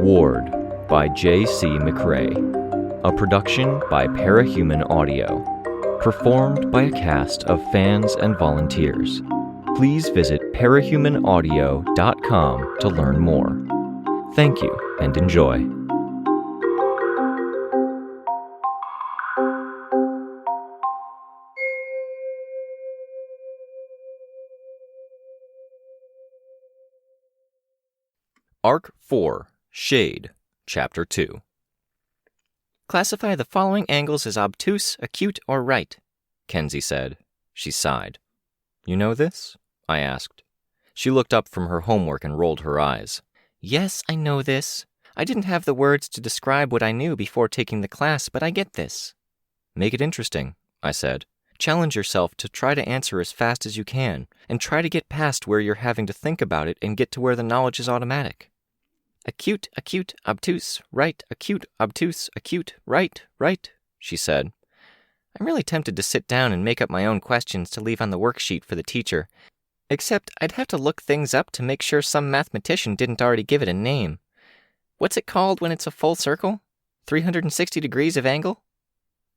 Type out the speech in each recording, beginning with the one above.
Ward by J.C. McRae. A production by Parahuman Audio. Performed by a cast of fans and volunteers. Please visit parahumanaudio.com to learn more. Thank you and enjoy. Arc 4, Shade, Chapter 2. Classify the following angles as obtuse, acute, or right, Kenzie said. She sighed. You know this? I asked. She looked up from her homework and rolled her eyes. Yes, I know this. I didn't have the words to describe what I knew before taking the class, but I get this. Make it interesting, I said. Challenge yourself to try to answer as fast as you can, and try to get past where you're having to think about it and get to where the knowledge is automatic. Acute, acute, obtuse, right, acute, obtuse, acute, right, she said. I'm really tempted to sit down and make up my own questions to leave on the worksheet for the teacher, except I'd have to look things up to make sure some mathematician didn't already give it a name. What's it called when it's a full circle? 360 degrees of angle?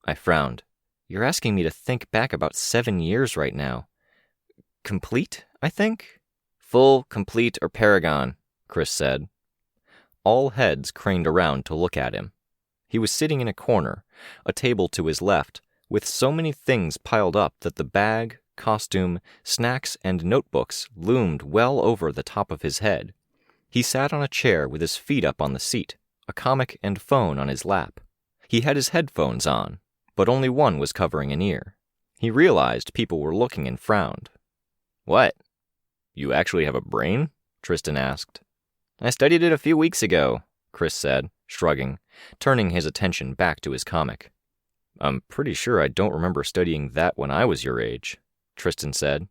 I frowned. You're asking me to think back about 7 years right now. Complete, I think? Full, complete, or paragon, Chris said. All heads craned around to look at him. He was sitting in a corner, a table to his left, with so many things piled up that the bag, costume, snacks, and notebooks loomed well over the top of his head. He sat on a chair with his feet up on the seat, a comic and phone on his lap. He had his headphones on, but only one was covering an ear. He realized people were looking and frowned. What? You actually have a brain? Tristan asked. I studied it a few weeks ago, Chris said, shrugging, turning his attention back to his comic. I'm pretty sure I don't remember studying that when I was your age, Tristan said.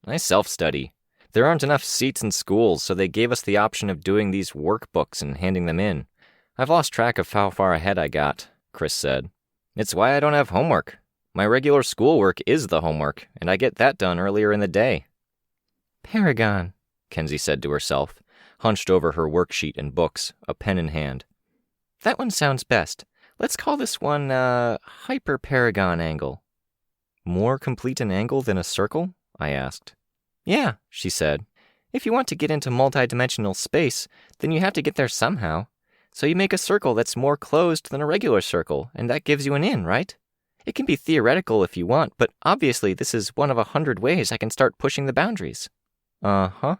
I self-study. There aren't enough seats in schools, so they gave us the option of doing these workbooks and handing them in. I've lost track of how far ahead I got, Chris said. It's why I don't have homework. My regular schoolwork is the homework, and I get that done earlier in the day. Paragon, Kenzie said to herself, hunched over her worksheet and books, a pen in hand. That one sounds best. Let's call this one hyperparagon angle. More complete an angle than a circle? I asked. Yeah, she said. If you want to get into multidimensional space, then you have to get there somehow. So you make a circle that's more closed than a regular circle, and that gives you an in, right? It can be theoretical if you want, but obviously this is one of 100 ways I can start pushing the boundaries. Uh-huh.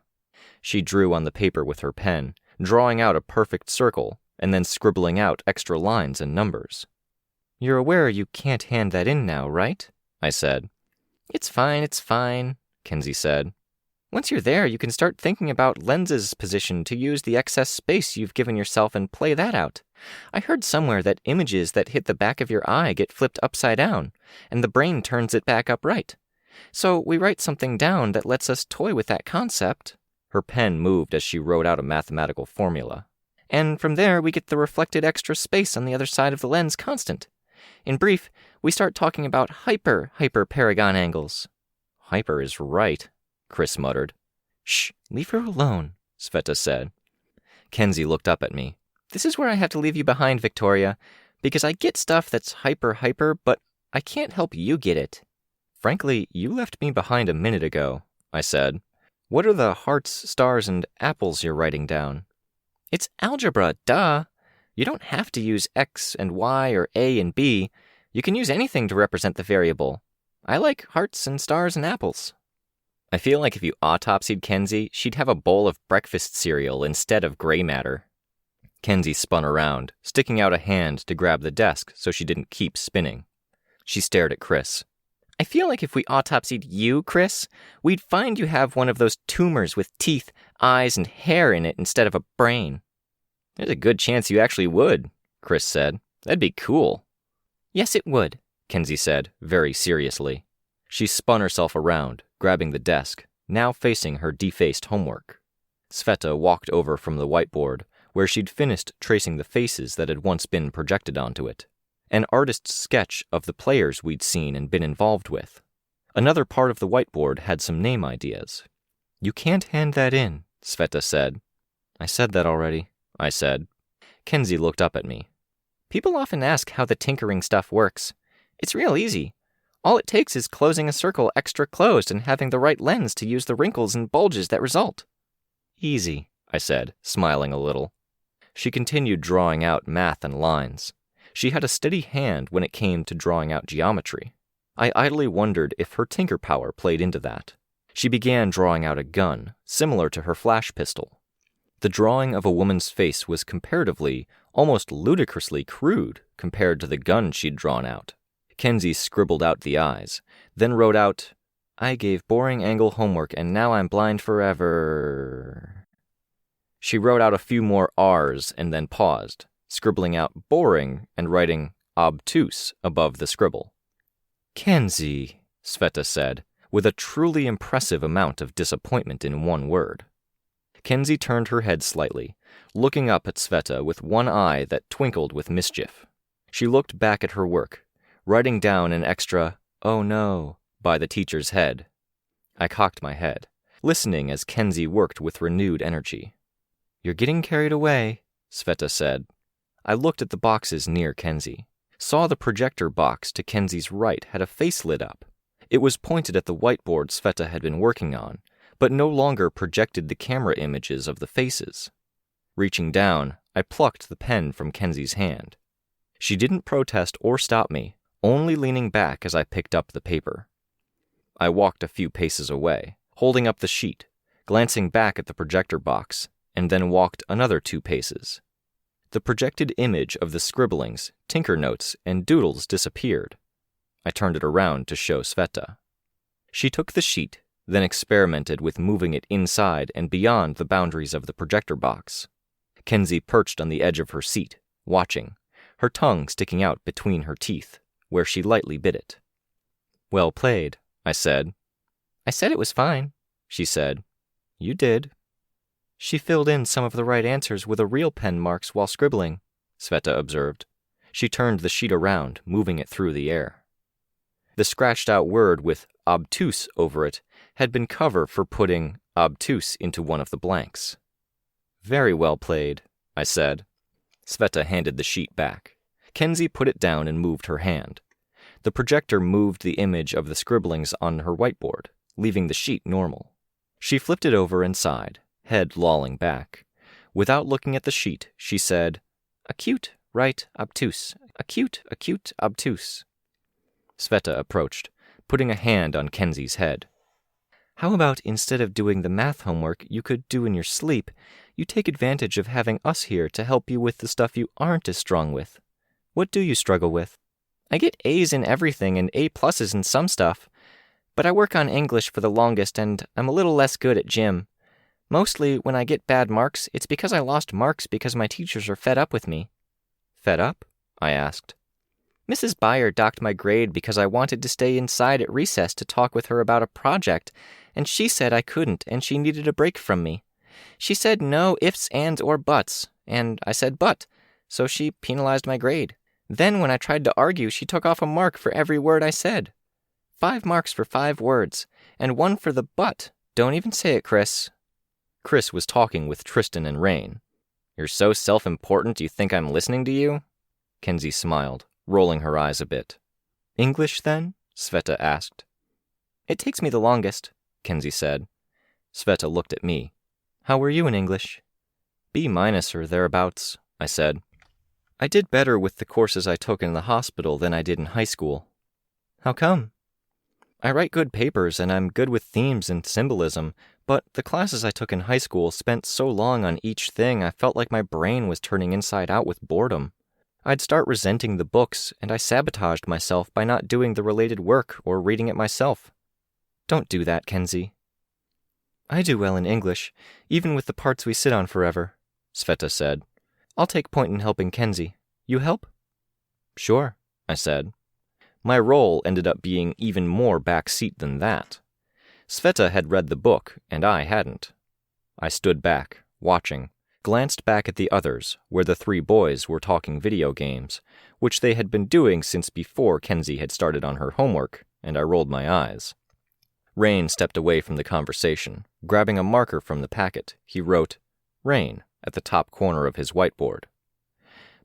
She drew on the paper with her pen, drawing out a perfect circle, and then scribbling out extra lines and numbers. You're aware you can't hand that in now, right? I said. It's fine, Kenzie said. Once you're there, you can start thinking about lenses' position to use the excess space you've given yourself and play that out. I heard somewhere that images that hit the back of your eye get flipped upside down, and the brain turns it back upright. So we write something down that lets us toy with that concept. Her pen moved as she wrote out a mathematical formula. And from there, we get the reflected extra space on the other side of the lens constant. In brief, we start talking about hyperparagon angles. Hyper is right, Chris muttered. Shh, leave her alone, Sveta said. Kenzie looked up at me. This is where I have to leave you behind, Victoria, because I get stuff that's hyper, but I can't help you get it. Frankly, you left me behind a minute ago, I said. What are the hearts, stars, and apples you're writing down? It's algebra, duh. You don't have to use X and Y or A and B. You can use anything to represent the variable. I like hearts and stars and apples. I feel like if you autopsied Kenzie, she'd have a bowl of breakfast cereal instead of gray matter. Kenzie spun around, sticking out a hand to grab the desk so she didn't keep spinning. She stared at Chris. I feel like if we autopsied you, Chris, we'd find you have one of those tumors with teeth, eyes, and hair in it instead of a brain. There's a good chance you actually would, Chris said. That'd be cool. Yes, it would, Kenzie said, very seriously. She spun herself around, grabbing the desk, now facing her defaced homework. Sveta walked over from the whiteboard, where she'd finished tracing the faces that had once been projected onto it. An artist's sketch of the players we'd seen and been involved with. Another part of the whiteboard had some name ideas. You can't hand that in, Sveta said. I said that already, I said, Kenzie looked up at me. People often ask how the tinkering stuff works. It's real easy. All it takes is closing a circle extra closed and having the right lens to use the wrinkles and bulges that result. Easy, I said, smiling a little. She continued drawing out math and lines. She had a steady hand when it came to drawing out geometry. I idly wondered if her tinker power played into that. She began drawing out a gun, similar to her flash pistol. The drawing of a woman's face was comparatively, almost ludicrously crude compared to the gun she'd drawn out. Kenzie scribbled out the eyes, then wrote out, "I gave boring angle homework and now I'm blind forever." She wrote out a few more R's and then paused, scribbling out boring and writing obtuse above the scribble. "Kenzie," Sveta said, with a truly impressive amount of disappointment in one word. Kenzie turned her head slightly, looking up at Sveta with one eye that twinkled with mischief. She looked back at her work, writing down an extra, "Oh no," by the teacher's head. I cocked my head, listening as Kenzie worked with renewed energy. "You're getting carried away," Sveta said. I looked at the boxes near Kenzie, saw the projector box to Kenzie's right had a face lit up. It was pointed at the whiteboard Sveta had been working on, but no longer projected the camera images of the faces. Reaching down, I plucked the pen from Kenzie's hand. She didn't protest or stop me, only leaning back as I picked up the paper. I walked a few paces away, holding up the sheet, glancing back at the projector box, and then walked another 2 paces. The projected image of the scribblings, tinker notes, and doodles disappeared. I turned it around to show Sveta. She took the sheet, then experimented with moving it inside and beyond the boundaries of the projector box. Kenzie perched on the edge of her seat, watching, her tongue sticking out between her teeth, where she lightly bit it. "Well played," I said. "I said it was fine," she said. "You did." "She filled in some of the right answers with a real pen marks while scribbling," Sveta observed. She turned the sheet around, moving it through the air. The scratched-out word with obtuse over it had been cover for putting obtuse into one of the blanks. "Very well played," I said. Sveta handed the sheet back. Kenzie put it down and moved her hand. The projector moved the image of the scribblings on her whiteboard, leaving the sheet normal. She flipped it over and sighed, head lolling back. Without looking at the sheet, she said, "Acute, right, obtuse. Acute, obtuse." Sveta approached, putting a hand on Kenzie's head. "How about instead of doing the math homework you could do in your sleep, you take advantage of having us here to help you with the stuff you aren't as strong with? What do you struggle with?" "I get A's in everything and A+s in some stuff, but I work on English for the longest and I'm a little less good at gym. Mostly when I get bad marks, it's because I lost marks because my teachers are fed up with me." "Fed up?" I asked. "Mrs. Beyer docked my grade because I wanted to stay inside at recess to talk with her about a project, and she said I couldn't and she needed a break from me. She said no ifs, ands, or buts, and I said but, so she penalized my grade. Then when I tried to argue, she took off a mark for every word I said. 5 marks for 5 words, and 1 for the but. Don't even say it, Chris." Chris was talking with Tristan and Rein. "You're so self-important you think I'm listening to you?" Kenzie smiled, rolling her eyes a bit. "English, then?" Sveta asked. "It takes me the longest," Kenzie said. Sveta looked at me. "How were you in English?" B- or thereabouts, I said. "I did better with the courses I took in the hospital than I did in high school." "How come?" "I write good papers and I'm good with themes and symbolism, but the classes I took in high school spent so long on each thing I felt like my brain was turning inside out with boredom. I'd start resenting the books, and I sabotaged myself by not doing the related work or reading it myself." "Don't do that, Kenzie." "I do well in English, even with the parts we sit on forever," Sveta said. "I'll take point in helping Kenzie. You help?" "Sure," I said. My role ended up being even more backseat than that. Sveta had read the book, and I hadn't. I stood back, watching, glanced back at the others, where the 3 boys were talking video games, which they had been doing since before Kenzie had started on her homework, and I rolled my eyes. Rein stepped away from the conversation. Grabbing a marker from the packet, he wrote, "Rein," at the top corner of his whiteboard.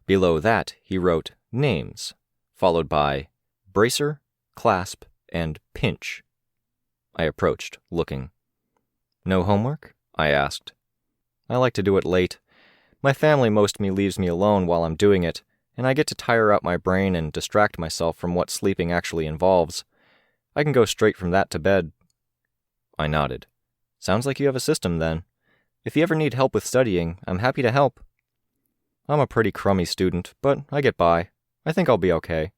Below that, he wrote names, followed by bracer, clasp, and pinch. I approached, looking. No homework? I asked. I like to do it late. My family mostly leaves me alone while I'm doing it, and I get to tire out my brain and distract myself from what sleeping actually involves. I can go straight from that to bed. I nodded. Sounds like you have a system, then. If you ever need help with studying, I'm happy to help. I'm a pretty crummy student, but I get by. I think I'll be okay.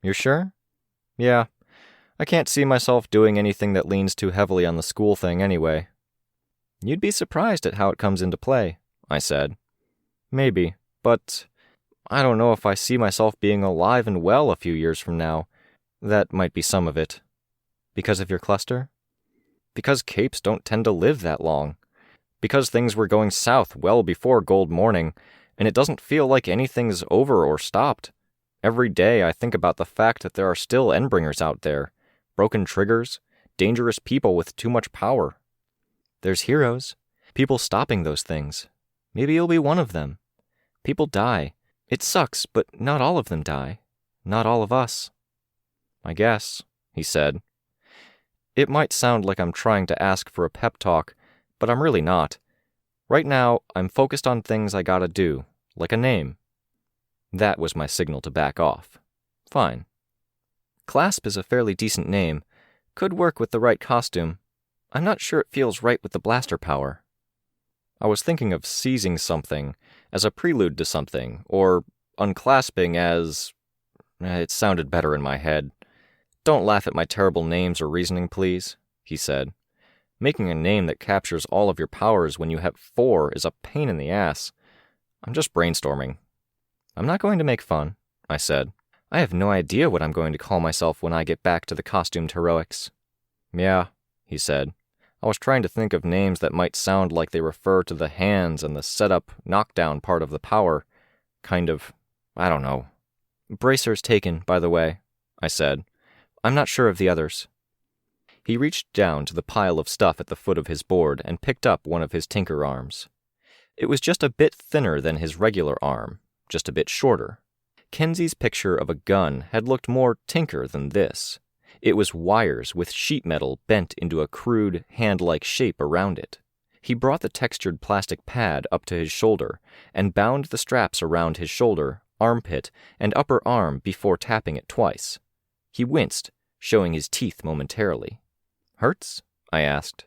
You're sure? Yeah. I can't see myself doing anything that leans too heavily on the school thing anyway. You'd be surprised at how it comes into play, I said. Maybe, but I don't know if I see myself being alive and well a few years from now. That might be some of it. Because of your cluster? Because capes don't tend to live that long. Because things were going south well before Gold Morning, and it doesn't feel like anything's over or stopped. Every day I think about the fact that there are still Endbringers out there, broken triggers, dangerous people with too much power. There's heroes, people stopping those things. Maybe you'll be one of them. People die. It sucks, but not all of them die. Not all of us. I guess, he said. It might sound like I'm trying to ask for a pep talk, but I'm really not. Right now, I'm focused on things I gotta do, like a name. That was my signal to back off. Fine. Clasp is a fairly decent name. Could work with the right costume. I'm not sure it feels right with the blaster power. I was thinking of seizing something as a prelude to something, or unclasping as... It sounded better in my head. Don't laugh at my terrible names or reasoning, please, he said. Making a name that captures all of your powers when you have 4 is a pain in the ass. I'm just brainstorming. I'm not going to make fun, I said. I have no idea what I'm going to call myself when I get back to the costumed heroics. Yeah, he said. I was trying to think of names that might sound like they refer to the hands and the setup, knockdown part of the power. Kind of, I don't know. Bracer's taken, by the way, I said. I'm not sure of the others. He reached down to the pile of stuff at the foot of his board and picked up one of his tinker arms. It was just a bit thinner than his regular arm, just a bit shorter. Kenzie's picture of a gun had looked more tinker than this. It was wires with sheet metal bent into a crude, hand-like shape around it. He brought the textured plastic pad up to his shoulder and bound the straps around his shoulder, armpit, and upper arm before tapping it twice. He winced, showing his teeth momentarily. Hurts? I asked.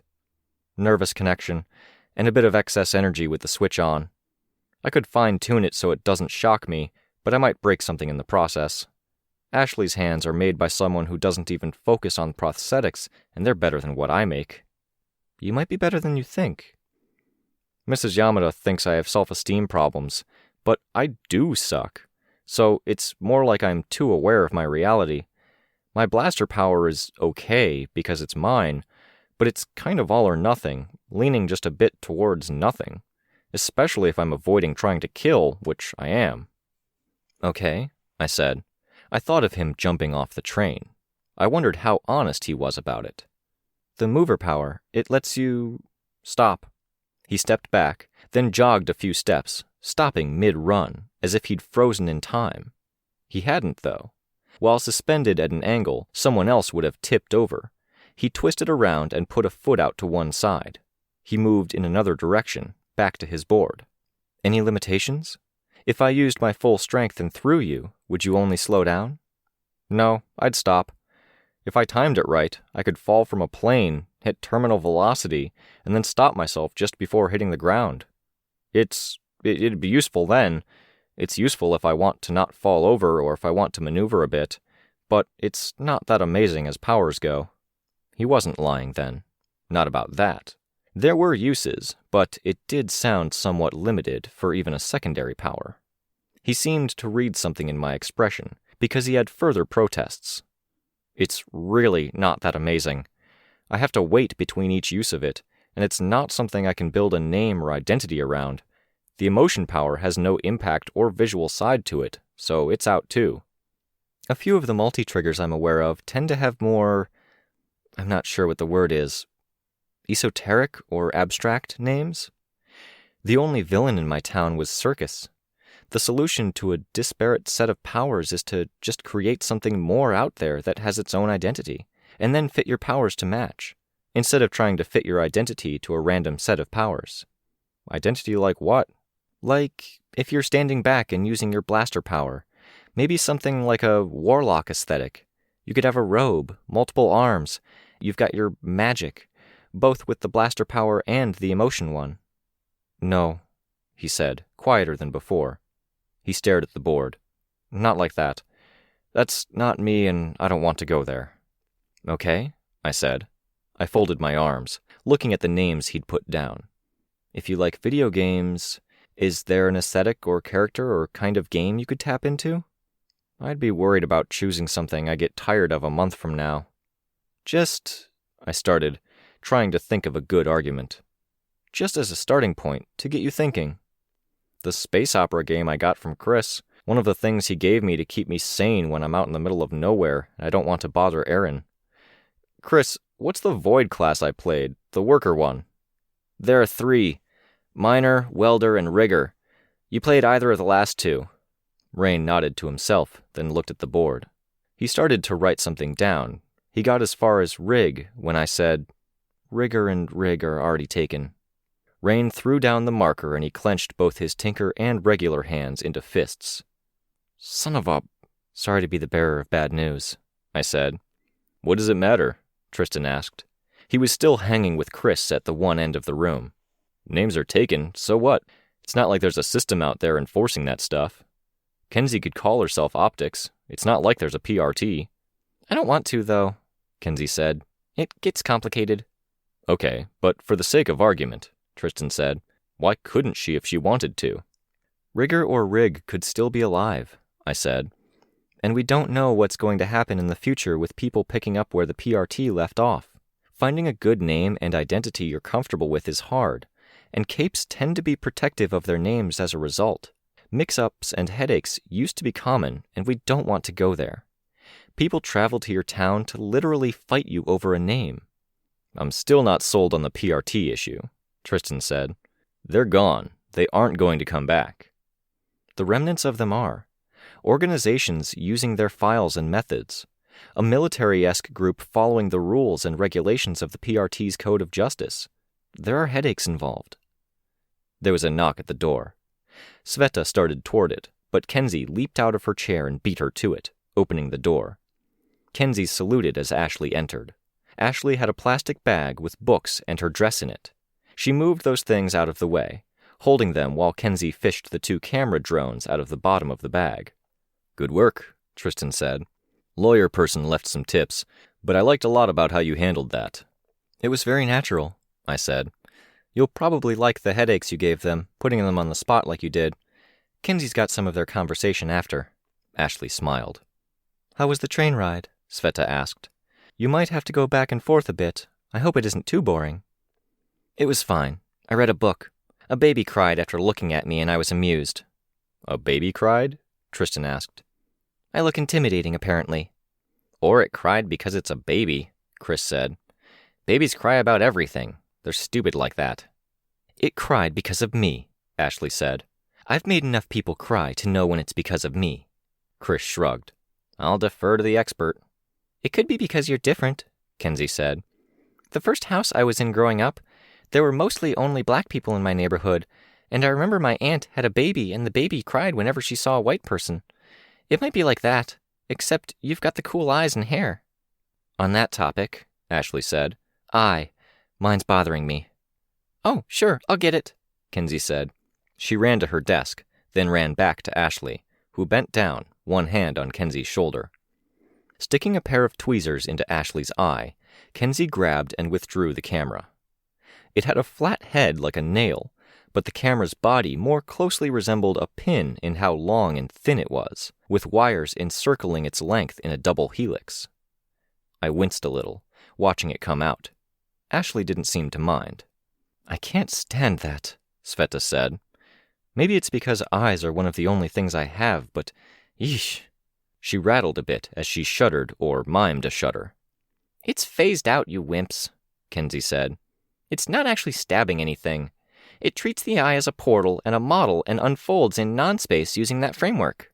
Nervous connection, and a bit of excess energy with the switch on. I could fine-tune it so it doesn't shock me, but I might break something in the process. Ashley's hands are made by someone who doesn't even focus on prosthetics, and they're better than what I make. You might be better than you think. Mrs. Yamada thinks I have self-esteem problems, but I do suck, so it's more like I'm too aware of my reality. My blaster power is okay because it's mine, but it's kind of all or nothing, leaning just a bit towards nothing, especially if I'm avoiding trying to kill, which I am. Okay, I said. I thought of him jumping off the train. I wondered how honest he was about it. The mover power, it lets you... Stop. He stepped back, then jogged a few steps, stopping mid-run, as if he'd frozen in time. He hadn't, though. While suspended at an angle, someone else would have tipped over. He twisted around and put a foot out to one side. He moved in another direction, back to his board. Any limitations? If I used my full strength and threw you, would you only slow down? No, I'd stop. If I timed it right, I could fall from a plane, hit terminal velocity, and then stop myself just before hitting the ground. It'd be useful then. It's useful if I want to not fall over or if I want to maneuver a bit, but it's not that amazing as powers go. He wasn't lying then. Not about that. There were uses, but it did sound somewhat limited for even a secondary power. He seemed to read something in my expression, because he had further protests. It's really not that amazing. I have to wait between each use of it, and it's not something I can build a name or identity around. The emotion power has no impact or visual side to it, so it's out too. A few of the multi-triggers I'm aware of tend to have more... I'm not sure what the word is. Esoteric or abstract names? The only villain in my town was Circus. The solution to a disparate set of powers is to just create something more out there that has its own identity, and then fit your powers to match, instead of trying to fit your identity to a random set of powers. Identity like what? Like, if you're standing back and using your blaster power, maybe something like a warlock aesthetic. You could have a robe, multiple arms, you've got your magic, both with the blaster power and the emotion one. No, he said, quieter than before. He stared at the board. Not like that. That's not me, and I don't want to go there. Okay, I said. I folded my arms, looking at the names he'd put down. If you like video games, is there an aesthetic or character or kind of game you could tap into? I'd be worried about choosing something I get tired of a month from now. I started, trying to think of a good argument. Just as a starting point, to get you thinking. The space opera game I got from Chris, one of the things he gave me to keep me sane when I'm out in the middle of nowhere and I don't want to bother Aaron. Chris, what's the Void class I played, the worker one? There are 3. Miner, welder, and rigger. You played either of the last 2. Rein nodded to himself, then looked at the board. He started to write something down. He got as far as rig when I said, Rigger and rig are already taken. Rein threw down the marker and he clenched both his tinker and regular hands into fists. Son of a... Sorry to be the bearer of bad news, I said. What does it matter? Tristan asked. He was still hanging with Chris at the one end of the room. Names are taken, so what? It's not like there's a system out there enforcing that stuff. Kenzie could call herself Optics. It's not like there's a PRT. I don't want to, though, Kenzie said. It gets complicated. Okay, but for the sake of argument, Tristan said, why couldn't she if she wanted to? Rigger or rig could still be alive, I said. And we don't know what's going to happen in the future with people picking up where the PRT left off. Finding a good name and identity you're comfortable with is hard, and capes tend to be protective of their names as a result. Mix-ups and headaches used to be common, and we don't want to go there. People travel to your town to literally fight you over a name. I'm still not sold on the PRT issue, Tristan said. They're gone. They aren't going to come back. The remnants of them are. Organizations using their files and methods. A military-esque group following the rules and regulations of the PRT's Code of Justice. There are headaches involved. There was a knock at the door. Sveta started toward it, but Kenzie leaped out of her chair and beat her to it, opening the door. Kenzie saluted as Ashley entered. Ashley had a plastic bag with books and her dress in it. She moved those things out of the way, holding them while Kenzie fished the 2 camera drones out of the bottom of the bag. Good work, Tristan said. Lawyer person left some tips, but I liked a lot about how you handled that. It was very natural, I said. You'll probably like the headaches you gave them, putting them on the spot like you did. Kenzie's got some of their conversation after. Ashley smiled. How was the train ride? Sveta asked. You might have to go back and forth a bit. I hope it isn't too boring. It was fine. I read a book. A baby cried after looking at me and I was amused. A baby cried? Tristan asked. I look intimidating, apparently. Or it cried because it's a baby, Chris said. Babies cry about everything. They're stupid like that. It cried because of me, Ashley said. I've made enough people cry to know when it's because of me. Chris shrugged. I'll defer to the expert. It could be because you're different, Kenzie said. The first house I was in growing up, there were mostly only black people in my neighborhood, and I remember my aunt had a baby and the baby cried whenever she saw a white person. It might be like that, except you've got the cool eyes and hair. On that topic, Ashley said, mine's bothering me. Oh, sure, I'll get it, Kenzie said. She ran to her desk, then ran back to Ashley, who bent down, one hand on Kenzie's shoulder. Sticking a pair of tweezers into Ashley's eye, Kenzie grabbed and withdrew the camera. It had a flat head like a nail, but the camera's body more closely resembled a pin in how long and thin it was, with wires encircling its length in a double helix. I winced a little, watching it come out. Ashley didn't seem to mind. I can't stand that, Sveta said. Maybe it's because eyes are one of the only things I have, but yeesh. She rattled a bit as she shuddered or mimed a shudder. It's phased out, you wimps, Kenzie said. It's not actually stabbing anything. It treats the eye as a portal and a model and unfolds in non-space using that framework.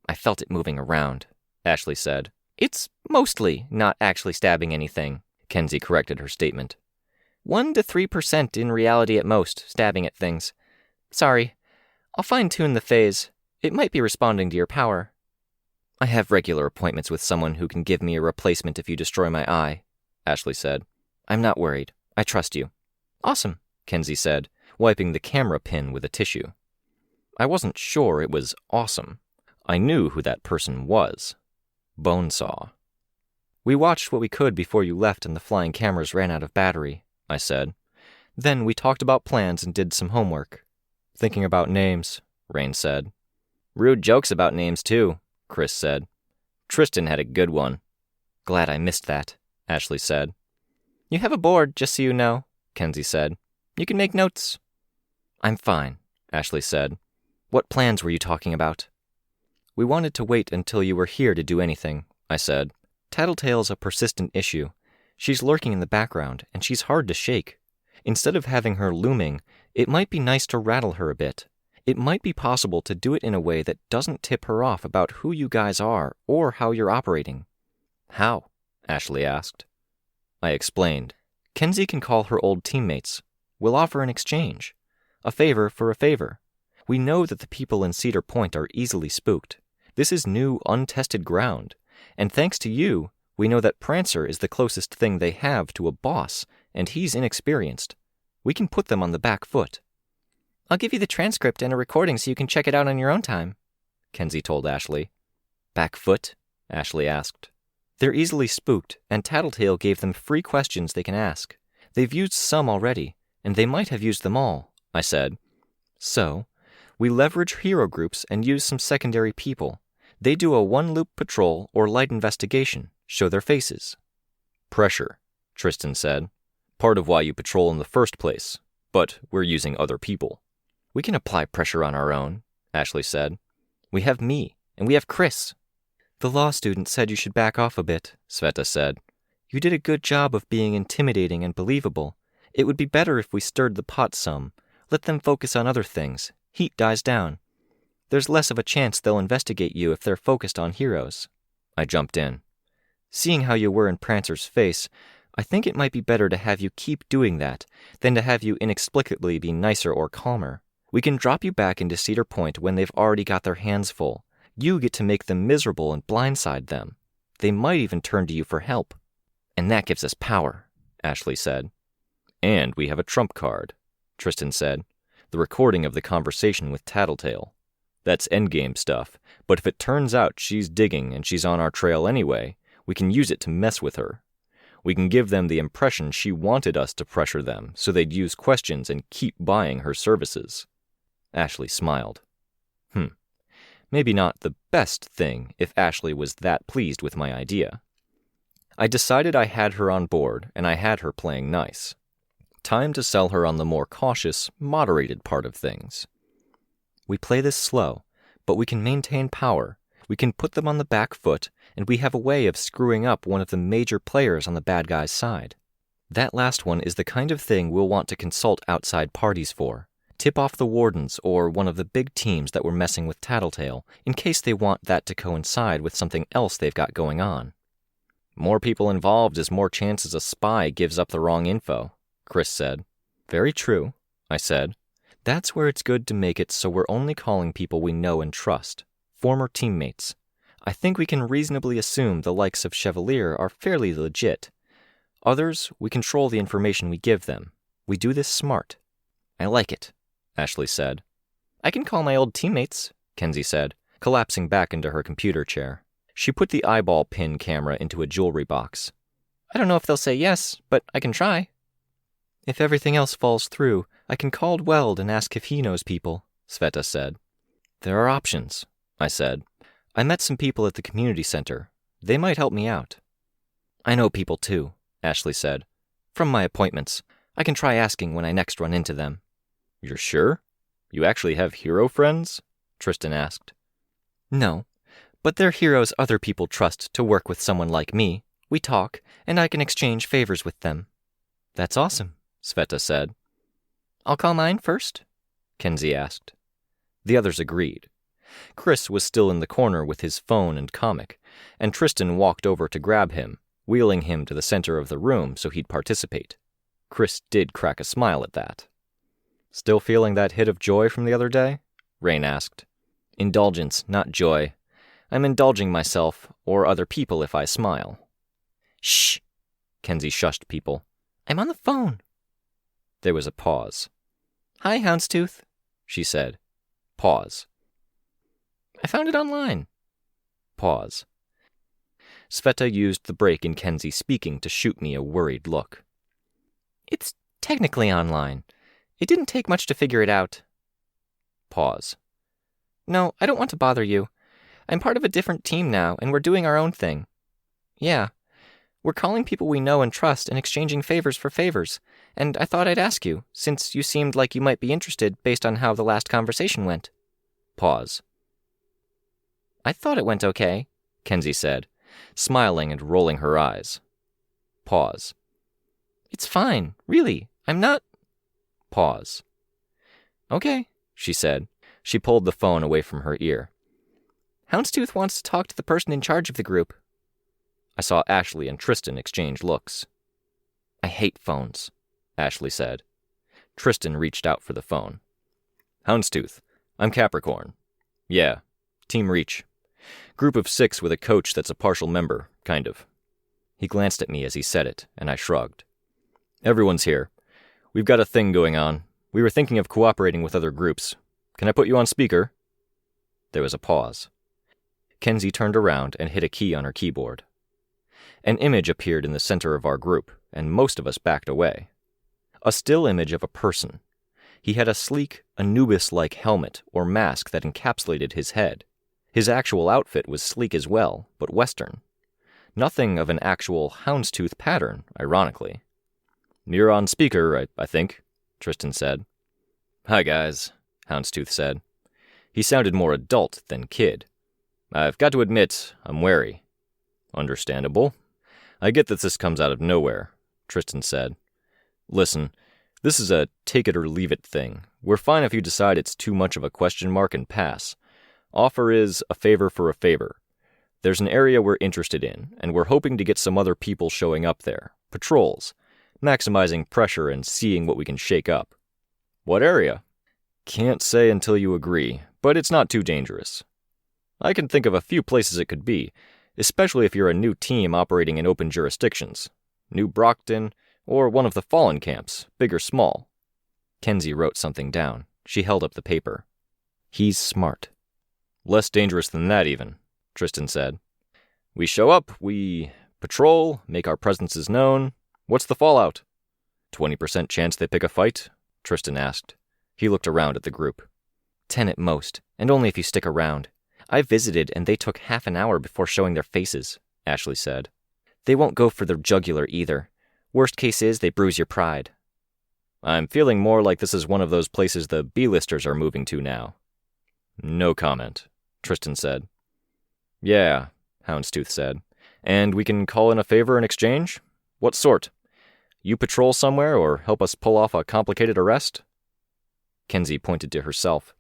I felt it moving around, Ashley said. It's mostly not actually stabbing anything, Kenzie corrected her statement. 1 to 3% in reality at most, stabbing at things. Sorry, I'll fine-tune the phase. It might be responding to your power. I have regular appointments with someone who can give me a replacement if you destroy my eye, Ashley said. I'm not worried. I trust you. Awesome, Kenzie said, wiping the camera pin with a tissue. I wasn't sure it was awesome. I knew who that person was. Bonesaw. We watched what we could before you left and the flying cameras ran out of battery, I said. Then we talked about plans and did some homework. Thinking about names, Rein said. Rude jokes about names, too, Chris said. Tristan had a good one. Glad I missed that, Ashley said. You have a board, just so you know, Kenzie said. You can make notes. I'm fine, Ashley said. What plans were you talking about? We wanted to wait until you were here to do anything, I said. Tattletale's a persistent issue. She's lurking in the background, and she's hard to shake. Instead of having her looming, it might be nice to rattle her a bit. It might be possible to do it in a way that doesn't tip her off about who you guys are or how you're operating. How? Ashley asked. I explained. Kenzie can call her old teammates. We'll offer an exchange. A favor for a favor. We know that the people in Cedar Point are easily spooked. This is new, untested ground. And thanks to you, we know that Prancer is the closest thing they have to a boss, and he's inexperienced. We can put them on the back foot. I'll give you the transcript and a recording so you can check it out on your own time, Kenzie told Ashley. Back foot? Ashley asked. They're easily spooked, and Tattletale gave them free questions they can ask. They've used some already, and they might have used them all, I said. So, we leverage hero groups and use some secondary people. They do a one-loop patrol or light investigation, show their faces. Pressure, Tristan said. Part of why you patrol in the first place, but we're using other people. We can apply pressure on our own, Ashley said. We have me, and we have Chris. The law student said you should back off a bit, Sveta said. You did a good job of being intimidating and believable. It would be better if we stirred the pot some. Let them focus on other things. Heat dies down. There's less of a chance they'll investigate you if they're focused on heroes. I jumped in. Seeing how you were in Prancer's face, I think it might be better to have you keep doing that than to have you inexplicably be nicer or calmer. We can drop you back into Cedar Point when they've already got their hands full. You get to make them miserable and blindside them. They might even turn to you for help. And that gives us power, Ashley said. And we have a trump card, Tristan said. The recording of the conversation with Tattletale. That's endgame stuff, but if it turns out she's digging and she's on our trail anyway, we can use it to mess with her. We can give them the impression she wanted us to pressure them, so they'd use questions and keep buying her services. Ashley smiled. Maybe not the best thing if Ashley was that pleased with my idea. I decided I had her on board, and I had her playing nice. Time to sell her on the more cautious, moderated part of things. We play this slow, but we can maintain power. We can put them on the back foot, and we have a way of screwing up one of the major players on the bad guy's side. That last one is the kind of thing we'll want to consult outside parties for. Tip off the wardens or one of the big teams that were messing with Tattletale, in case they want that to coincide with something else they've got going on. More people involved is more chances a spy gives up the wrong info, Chris said. Very true, I said. That's where it's good to make it so we're only calling people we know and trust, former teammates. I think we can reasonably assume the likes of Chevalier are fairly legit. Others, we control the information we give them. We do this smart. I like it, Ashley said. I can call my old teammates, Kenzie said, collapsing back into her computer chair. She put the eyeball pin camera into a jewelry box. I don't know if they'll say yes, but I can try. If everything else falls through, I can call Weld and ask if he knows people, Sveta said. There are options, I said. I met some people at the community center. They might help me out. I know people too, Ashley said. From my appointments. I can try asking when I next run into them. You're sure? You actually have hero friends? Tristan asked. No, but they're heroes other people trust to work with someone like me. We talk, and I can exchange favors with them. That's awesome, Sveta said. I'll call mine first? Kenzie asked. The others agreed. Chris was still in the corner with his phone and comic, and Tristan walked over to grab him, wheeling him to the center of the room so he'd participate. Chris did crack a smile at that. Still feeling that hit of joy from the other day? Rein asked. Indulgence, not joy. I'm indulging myself, or other people if I smile. Shh! Kenzie shushed people. I'm on the phone. There was a pause. Hi, Houndstooth, she said. Pause. I found it online. Pause. Sveta used the break in Kenzie speaking to shoot me a worried look. It's technically online. It didn't take much to figure it out. Pause. No, I don't want to bother you. I'm part of a different team now, and we're doing our own thing. Yeah. We're calling people we know and trust and exchanging favors for favors, and I thought I'd ask you, since you seemed like you might be interested based on how the last conversation went. Pause. I thought it went okay, Kenzie said, smiling and rolling her eyes. Pause. It's fine, really. I'm not... Pause. Okay, she said. She pulled the phone away from her ear. Houndstooth wants to talk to the person in charge of the group. I saw Ashley and Tristan exchange looks. I hate phones, Ashley said. Tristan reached out for the phone. Houndstooth, I'm Capricorn. Yeah, Team Reach. Group of 6 with a coach that's a partial member, kind of. He glanced at me as he said it, and I shrugged. Everyone's here. We've got a thing going on. We were thinking of cooperating with other groups. Can I put you on speaker? There was a pause. Kenzie turned around and hit a key on her keyboard. An image appeared in the center of our group, and most of us backed away. A still image of a person. He had a sleek, Anubis-like helmet or mask that encapsulated his head. His actual outfit was sleek as well, but Western. Nothing of an actual houndstooth pattern, ironically. You're on speaker, I think, Tristan said. Hi, guys, Houndstooth said. He sounded more adult than kid. I've got to admit, I'm wary. Understandable. I get that this comes out of nowhere, Tristan said. Listen, this is a take-it-or-leave-it thing. We're fine if you decide it's too much of a question mark and pass. Offer is a favor for a favor. There's an area we're interested in, and we're hoping to get some other people showing up there. Patrols. Maximizing pressure and seeing what we can shake up. What area? Can't say until you agree, but it's not too dangerous. I can think of a few places it could be, especially if you're a new team operating in open jurisdictions. New Brockton, or one of the Fallen camps, big or small. Kenzie wrote something down. She held up the paper. He's smart. Less dangerous than that, even, Tristan said. We show up, we patrol, make our presences known. What's the fallout? 20% chance they pick a fight? Tristan asked. He looked around at the group. 10 at most, and only if you stick around. I visited, and they took half an hour before showing their faces, Ashley said. They won't go for the jugular either. Worst case is they bruise your pride. I'm feeling more like this is one of those places the B-listers are moving to now. No comment, Tristan said. Yeah, Houndstooth said. And we can call in a favor in exchange? What sort? You patrol somewhere or help us pull off a complicated arrest? Kenzie pointed to herself.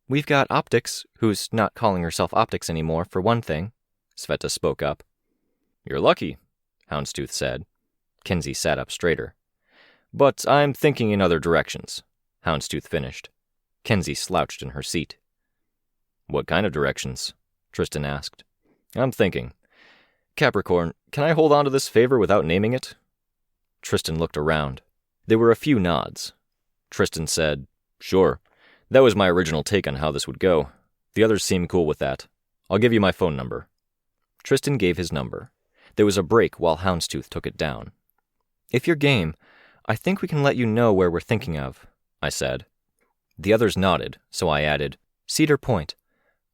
We've got Optics, who's not calling herself Optics anymore, for one thing, Sveta spoke up. You're lucky, Houndstooth said. Kenzie sat up straighter. But I'm thinking in other directions, Houndstooth finished. Kenzie slouched in her seat. What kind of directions? Tristan asked. I'm thinking. Capricorn, can I hold on to this favor without naming it? Tristan looked around. There were a few nods. Tristan said, Sure. That was my original take on how this would go. The others seem cool with that. I'll give you my phone number. Tristan gave his number. There was a break while Houndstooth took it down. If you're game, I think we can let you know where we're thinking of, I said. The others nodded, so I added, Cedar Point.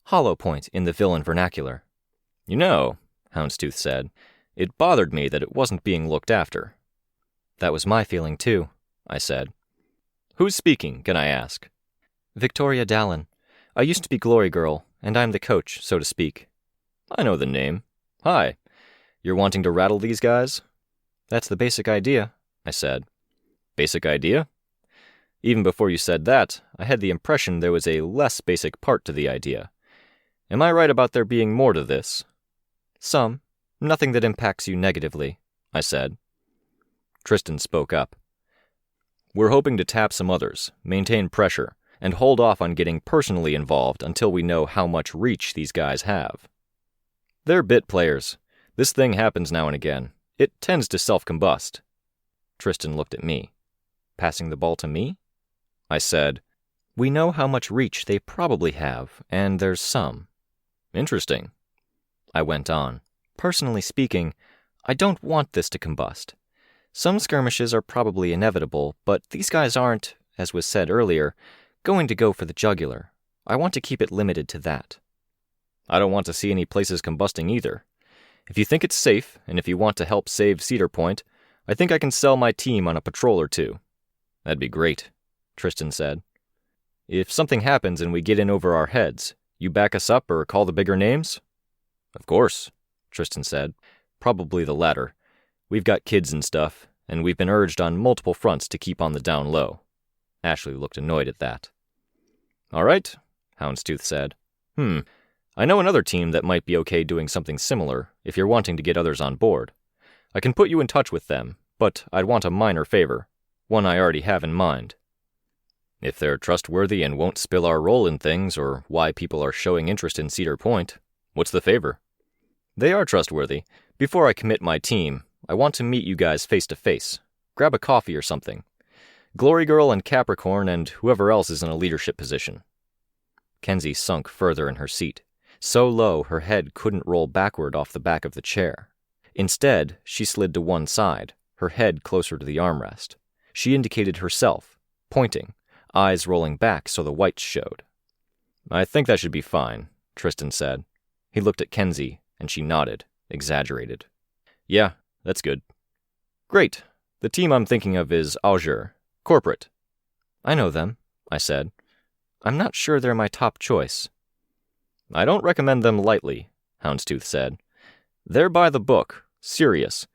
Hollow Point in the villain vernacular. You know, Houndstooth said, it bothered me that it wasn't being looked after. That was my feeling too, I said. Who's speaking, can I ask? Victoria Dallin. I used to be Glory Girl, and I'm the coach, so to speak. I know the name. Hi. You're wanting to rattle these guys? That's the basic idea, I said. Basic idea? Even before you said that, I had the impression there was a less basic part to the idea. Am I right about there being more to this? Some. Nothing that impacts you negatively, I said. Tristan spoke up. We're hoping to tap some others, maintain pressure, and hold off on getting personally involved until we know how much reach these guys have. They're bit players. This thing happens now and again. It tends to self-combust. Tristan looked at me. Passing the ball to me? I said, We know how much reach they probably have, and there's some. Interesting. I went on. Personally speaking, I don't want this to combust. Some skirmishes are probably inevitable, but these guys aren't, as was said earlier, going to go for the jugular. I want to keep it limited to that. I don't want to see any places combusting either. If you think it's safe, and if you want to help save Cedar Point, I think I can sell my team on a patrol or two. That'd be great, Tristan said. If something happens and we get in over our heads, you back us up or call the bigger names? Of course, Tristan said. Probably the latter. We've got kids and stuff, and we've been urged on multiple fronts to keep on the down low. Ashley looked annoyed at that. All right, Houndstooth said. I know another team that might be okay doing something similar if you're wanting to get others on board. I can put you in touch with them, but I'd want a minor favor, one I already have in mind. If they're trustworthy and won't spill our role in things or why people are showing interest in Cedar Point, what's the favor? They are trustworthy. Before I commit my team, I want to meet you guys face to face. Grab a coffee or something. Glory Girl and Capricorn and whoever else is in a leadership position. Kenzie sunk further in her seat, so low her head couldn't roll backward off the back of the chair. Instead, she slid to one side, her head closer to the armrest. She indicated herself, pointing, eyes rolling back so the whites showed. I think that should be fine, Tristan said. He looked at Kenzie, and she nodded, exaggerated. Yeah, that's good. Great. The team I'm thinking of is Azure, corporate. I know them, I said. I'm not sure they're my top choice. I don't recommend them lightly, Houndstooth said. They're by the book, serious.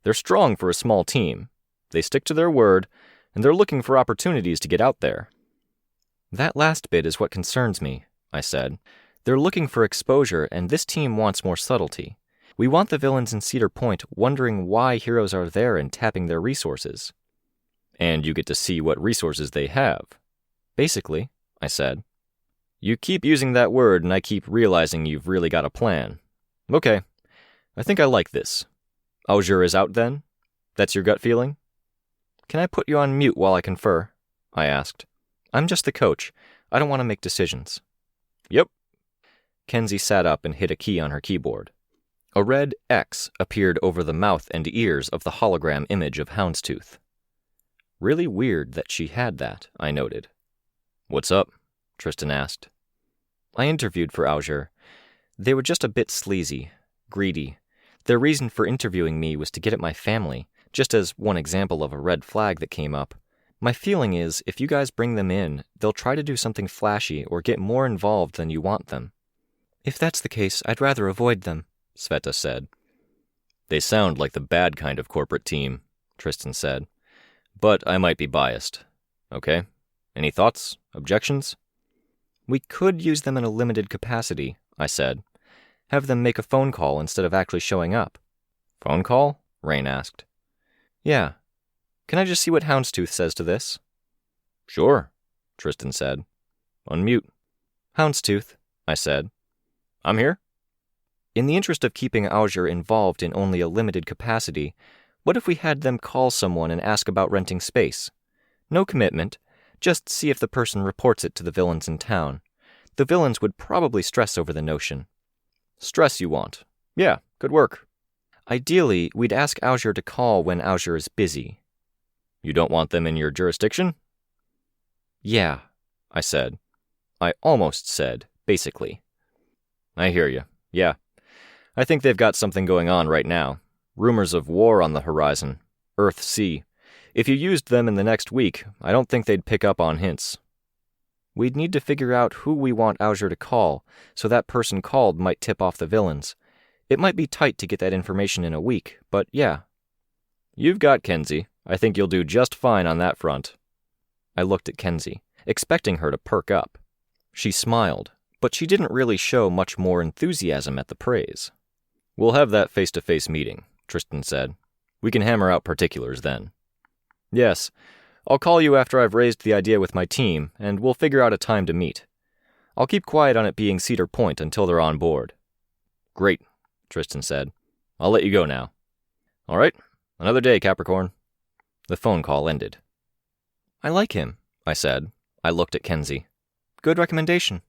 They're strong for a small team. They stick to their word, and they're looking for opportunities to get out there. That last bit is what concerns me, I said. They're looking for exposure, and this team wants more subtlety. We want the villains in Cedar Point wondering why heroes are there and tapping their resources. And you get to see what resources they have. Basically, I said. You keep using that word, and I keep realizing you've really got a plan. Okay, I think I like this. Azure is out then? That's your gut feeling? Can I put you on mute while I confer? I asked. I'm just the coach. I don't want to make decisions. Yep. Kenzie sat up and hit a key on her keyboard. A red X appeared over the mouth and ears of the hologram image of Houndstooth. Really weird that she had that, I noted. What's up? Tristan asked. I interviewed for Azure. They were just a bit sleazy, greedy. Their reason for interviewing me was to get at my family, just as one example of a red flag that came up. My feeling is, if you guys bring them in, they'll try to do something flashy or get more involved than you want them. If that's the case, I'd rather avoid them, Sveta said. They sound like the bad kind of corporate team, Tristan said. But I might be biased. Okay? Any thoughts? Objections? We could use them in a limited capacity, I said. Have them make a phone call instead of actually showing up. Phone call? Rein asked. Yeah. Can I just see what Houndstooth says to this? Sure, Tristan said. Unmute. Houndstooth, I said. I'm here. In the interest of keeping Azure involved in only a limited capacity, what if we had them call someone and ask about renting space? No commitment, just see if the person reports it to the villains in town. The villains would probably stress over the notion. Stress you want. Yeah, good work. Ideally, we'd ask Azure to call when Azure is busy. You don't want them in your jurisdiction? Yeah, I said. I almost said, basically. I hear you. Yeah. I think they've got something going on right now. Rumors of war on the horizon. Earth-Sea. If you used them in the next week, I don't think they'd pick up on hints. We'd need to figure out who we want Azure to call, so that person called might tip off the villains. It might be tight to get that information in a week, but yeah. You've got Kenzie. I think you'll do just fine on that front. I looked at Kenzie, expecting her to perk up. She smiled, but she didn't really show much more enthusiasm at the praise. "We'll have that face-to-face meeting," Tristan said. "We can hammer out particulars then." "Yes, I'll call you after I've raised the idea with my team, and we'll figure out a time to meet. I'll keep quiet on it being Cedar Point until they're on board." "Great," Tristan said. "I'll let you go now." "All right, another day, Capricorn." The phone call ended. "I like him," I said. I looked at Kenzie. "Good recommendation."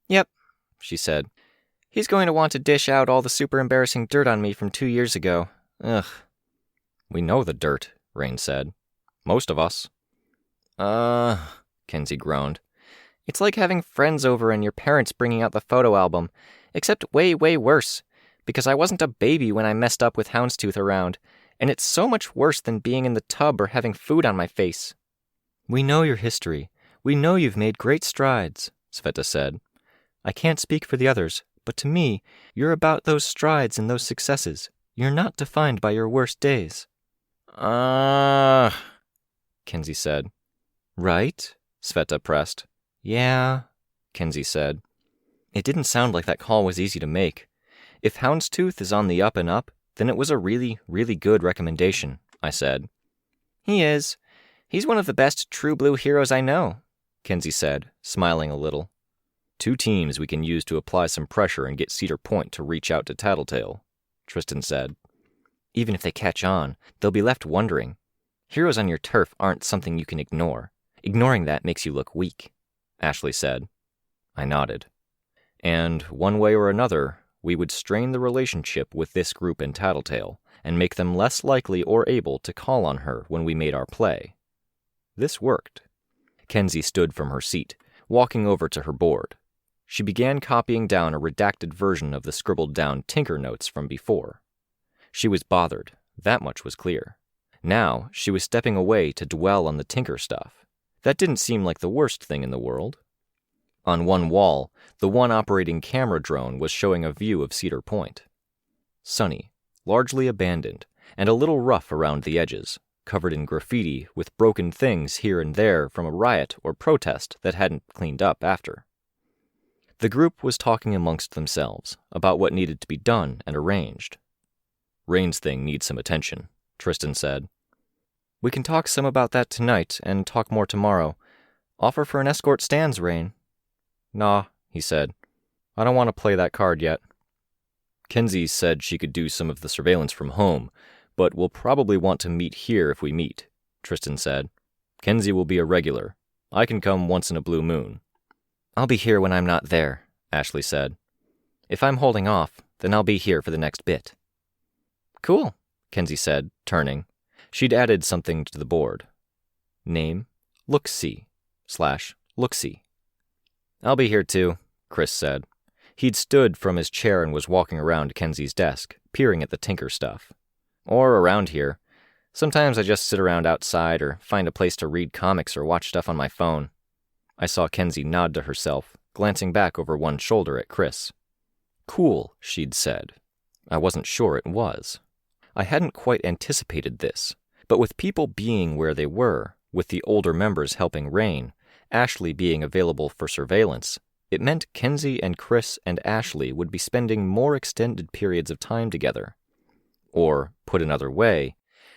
"Yep," she said. "He's going to want to dish out all the super embarrassing dirt on me from 2 years ago. Ugh." "We know the dirt," Rein said. "Most of us." Kenzie groaned. "It's like having friends over and your parents bringing out the photo album, except way, way worse, because I wasn't a baby when I messed up with Houndstooth around, and it's so much worse than being in the tub or having food on my face." "We know your history. We know you've made great strides," Sveta said. "I can't speak for the others, but to me, you're about those strides and those successes. You're not defined by your worst days." Kenzie said. "Right?" Sveta pressed. "Yeah," Kenzie said. It didn't sound like that call was easy to make. If Houndstooth is on the up and up, then it was a really, really good recommendation, I said. "He is. He's one of the best true blue heroes I know," Kenzie said, smiling a little. "2 teams we can use to apply some pressure and get Cedar Point to reach out to Tattletale," Tristan said. "Even if they catch on, they'll be left wondering. Heroes on your turf aren't something you can ignore. Ignoring that makes you look weak," Ashley said. I nodded. "And one way or another, we would strain the relationship with this group in Tattletale and make them less likely or able to call on her when we made our play." This worked. Kenzie stood from her seat, walking over to her board. She began copying down a redacted version of the scribbled-down Tinker notes from before. She was bothered, that much was clear. Now she was stepping away to dwell on the Tinker stuff. That didn't seem like the worst thing in the world. On one wall, the one operating camera drone was showing a view of Cedar Point. Sunny, largely abandoned, and a little rough around the edges, covered in graffiti with broken things here and there from a riot or protest that hadn't cleaned up after. The group was talking amongst themselves about what needed to be done and arranged. "Rein's thing needs some attention," Tristan said. "We can talk some about that tonight and talk more tomorrow. Offer for an escort stands, Rein." "Nah," he said. "I don't want to play that card yet." "Kenzie said she could do some of the surveillance from home, but we'll probably want to meet here if we meet," Tristan said. "Kenzie will be a regular. I can come once in a blue moon." "I'll be here when I'm not there," Ashley said. "If I'm holding off, then I'll be here for the next bit." "Cool," Kenzie said, turning. She'd added something to the board. Name, Looksee/Looksee. "I'll be here too," Chris said. He'd stood from his chair and was walking around Kenzie's desk, peering at the Tinker stuff. "Or around here. Sometimes I just sit around outside or find a place to read comics or watch stuff on my phone." I saw Kenzie nod to herself, glancing back over one shoulder at Chris. "Cool," she'd said. I wasn't sure it was. I hadn't quite anticipated this, but with people being where they were, with the older members helping Rein, Ashley being available for surveillance, it meant Kenzie and Chris and Ashley would be spending more extended periods of time together. Or, put another way,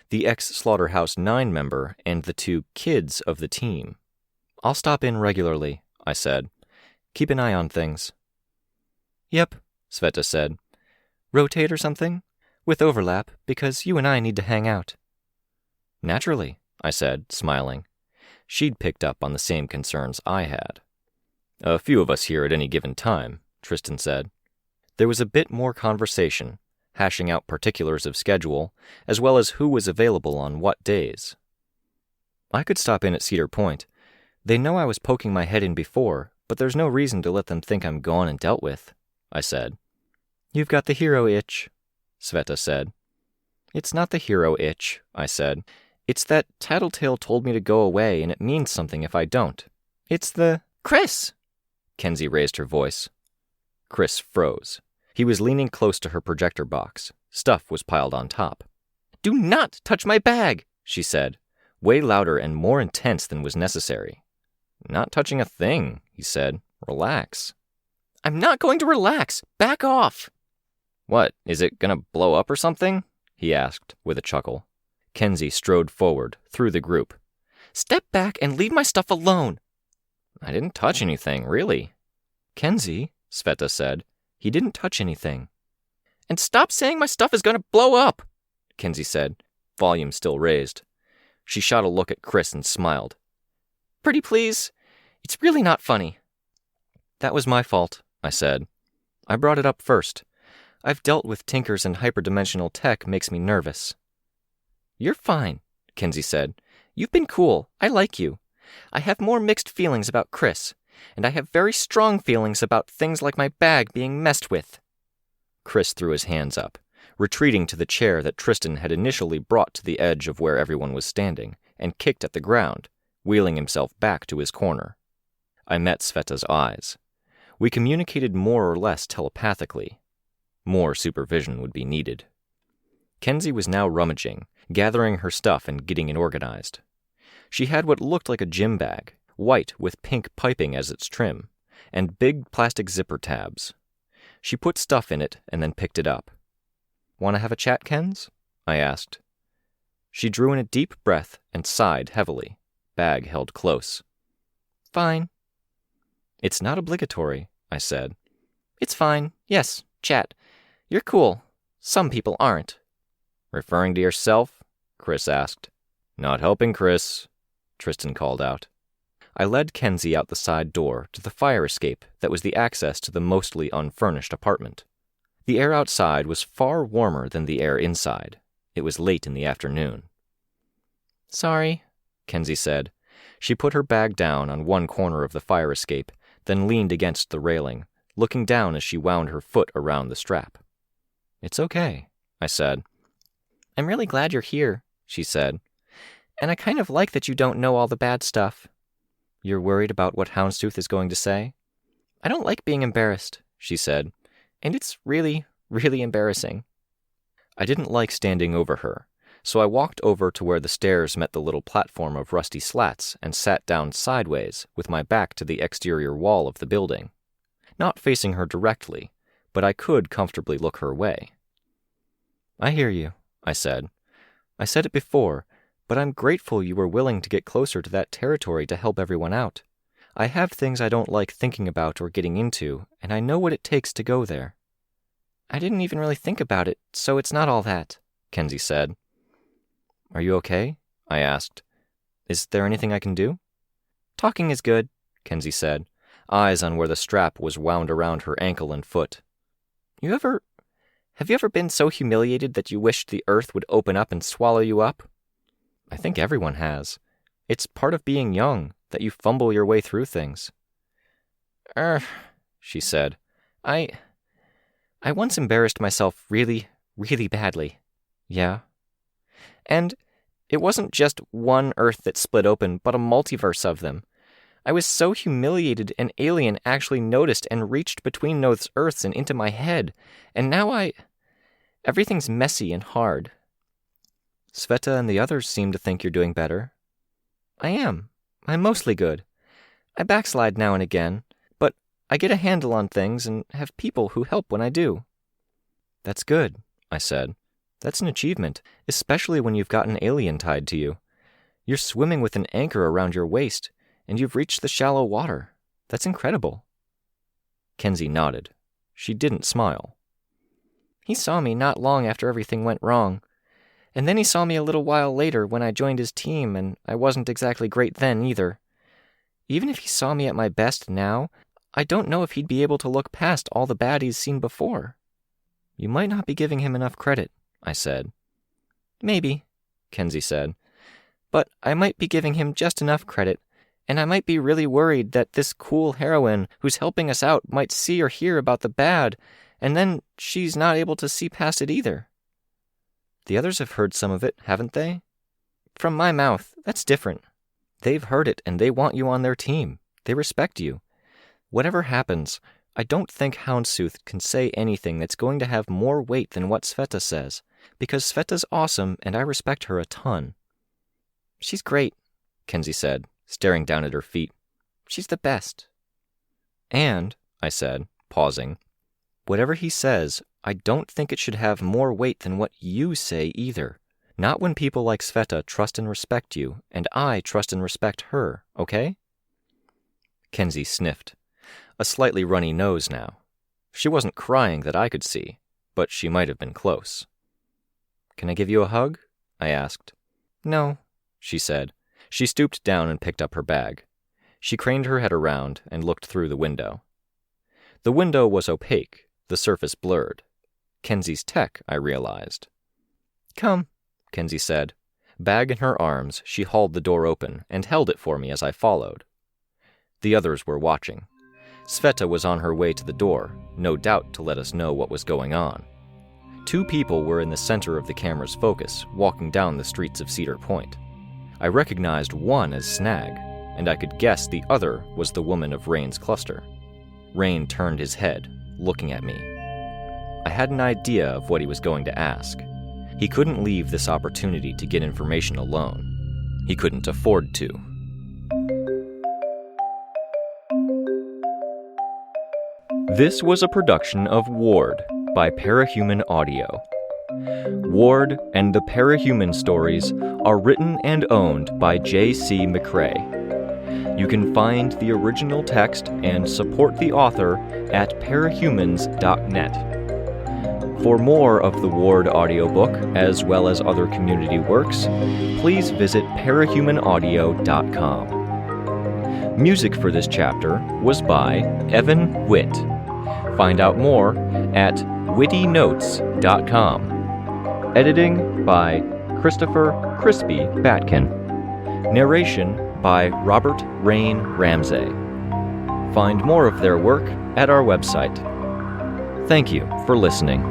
the ex-Slaughterhouse 9 member and the 2 kids of the team. "I'll stop in regularly," I said. "Keep an eye on things." "Yep," Sveta said. "Rotate or something? With overlap, because you and I need to hang out." "Naturally," I said, smiling. She'd picked up on the same concerns I had. "A few of us here at any given time," Tristan said. There was a bit more conversation, hashing out particulars of schedule, as well as who was available on what days. "I could stop in at Cedar Point. They know I was poking my head in before, but there's no reason to let them think I'm gone and dealt with," I said. "You've got the hero itch," Sveta said. "It's not the hero itch," I said. "It's that Tattletale told me to go away, and it means something if I don't. It's the—" "Chris!" Kenzie raised her voice. Chris froze. He was leaning close to her projector box. Stuff was piled on top. "Do not touch my bag," she said. way louder and more intense than was necessary. "Not touching a thing," he said. "Relax." "I'm not going to relax. Back off." "What, is it gonna blow up or something?" he asked, with a chuckle. Kenzie strode forward, through the group. "Step back and leave my stuff alone." "I didn't touch anything, really." "Kenzie," Sveta said. "he didn't touch anything." "And stop saying my stuff is going to blow up," Kenzie said, volume still raised. She shot a look at Chris and smiled. "Pretty please. It's really not funny." "That was my fault," I said. "I brought it up first. I've dealt with tinkers and hyperdimensional tech makes me nervous." "You're fine," Kenzie said. "You've been cool. I like you. I have more mixed feelings about Chris, and I have very strong feelings about things like my bag being messed with." Chris threw his hands up, retreating to the chair that Tristan had initially brought to the edge of where everyone was standing, and kicked at the ground, wheeling himself back to his corner. I met Sveta's eyes. We communicated more or less telepathically. More supervision would be needed. Kenzie was now rummaging, gathering her stuff and getting it organized. She had what looked like a gym bag, white with pink piping as its trim, and big plastic zipper tabs. She put stuff in it and then picked it up. "Want to have a chat, Kens?" I asked. She drew in a deep breath and sighed heavily, bag held close. "Fine." "It's not obligatory," I said. "It's fine. Yes, chat. You're cool. Some people aren't." "Referring to yourself?" Chris asked. "Not helping, Chris," Tristan called out. I led Kenzie out the side door to the fire escape that was the access to the mostly unfurnished apartment. The air outside was far warmer than the air inside. It was late in the afternoon. "Sorry," Kenzie said. She put her bag down on one corner of the fire escape, then leaned against the railing, looking down as she wound her foot around the strap. "It's okay," I said. "I'm really glad you're here," she said. "And I kind of like that you don't know all the bad stuff." "You're worried about what Houndstooth is going to say?" "I don't like being embarrassed," she said. "And it's really, really embarrassing." I didn't like standing over her, so I walked over to where the stairs met the little platform of rusty slats and sat down sideways with my back to the exterior wall of the building. Not facing her directly, but I could comfortably look her way. "I hear you," I said. "I said it before, but I'm grateful you were willing to get closer to that territory to help everyone out. I have things I don't like thinking about or getting into, and I know what it takes to go there." "I didn't even really think about it, so it's not all that," Kenzie said. "Are you okay?" I asked. "Is there anything I can do?" "Talking is good," Kenzie said, eyes on where the strap was wound around her ankle and foot. Have you ever been so humiliated that you wished the earth would open up and swallow you up?" "I think everyone has. It's part of being young, that you fumble your way through things." She said. I once embarrassed myself really, really badly." "Yeah?" "And it wasn't just one Earth that split open, but a multiverse of them. I was so humiliated an alien actually noticed and reached between those Earths and into my head, and now everything's messy and hard." "Sveta and the others seem to think you're doing better." "I am. I'm mostly good. I backslide now and again, but I get a handle on things and have people who help when I do." "That's good," I said. "That's an achievement, especially when you've got an alien tied to you. You're swimming with an anchor around your waist, and you've reached the shallow water. That's incredible." Kenzie nodded. She didn't smile. "He saw me not long after everything went wrong. And then he saw me a little while later when I joined his team, and I wasn't exactly great then either. Even if he saw me at my best now, I don't know if he'd be able to look past all the bad he's seen before." "You might not be giving him enough credit," I said. "Maybe," Kenzie said. "But I might be giving him just enough credit, and I might be really worried that this cool heroine who's helping us out might see or hear about the bad, and then she's not able to see past it either." "The others have heard some of it, haven't they?" "From my mouth. That's different." "They've heard it, and they want you on their team. They respect you. Whatever happens, I don't think Houndstooth can say anything that's going to have more weight than what Sveta says, because Sveta's awesome and I respect her a ton." She's great, Kenzie said, staring down at her feet. She's the best. And, I said, pausing, whatever he says, I don't think it should have more weight than what you say either. Not when people like Sveta trust and respect you, and I trust and respect her, okay? Kenzie sniffed. A slightly runny nose now. She wasn't crying that I could see, but she might have been close. Can I give you a hug? I asked. No, she said. She stooped down and picked up her bag. She craned her head around and looked through the window. The window was opaque, the surface blurred. Kenzie's tech, I realized. Come, Kenzie said. Bag in her arms, she hauled the door open and held it for me as I followed. The others were watching. Sveta was on her way to the door, no doubt to let us know what was going on. 2 people were in the center of the camera's focus, walking down the streets of Cedar Point. I recognized one as Snag, and I could guess the other was the woman of Rein's cluster. Rein turned his head, looking at me. I had an idea of what he was going to ask. He couldn't leave this opportunity to get information alone. He couldn't afford to. This was a production of Ward by Parahuman Audio. Ward and the Parahuman stories are written and owned by J.C. McCrae. You can find the original text and support the author at parahumans.net. For more of the Ward audiobook, as well as other community works, please visit parahumanaudio.com. Music for this chapter was by Evan Witt. Find out more at wittynotes.com. Editing by Christopher Crispy Batkin. Narration by Robert Rein Ramsay. Find more of their work at our website. Thank you for listening.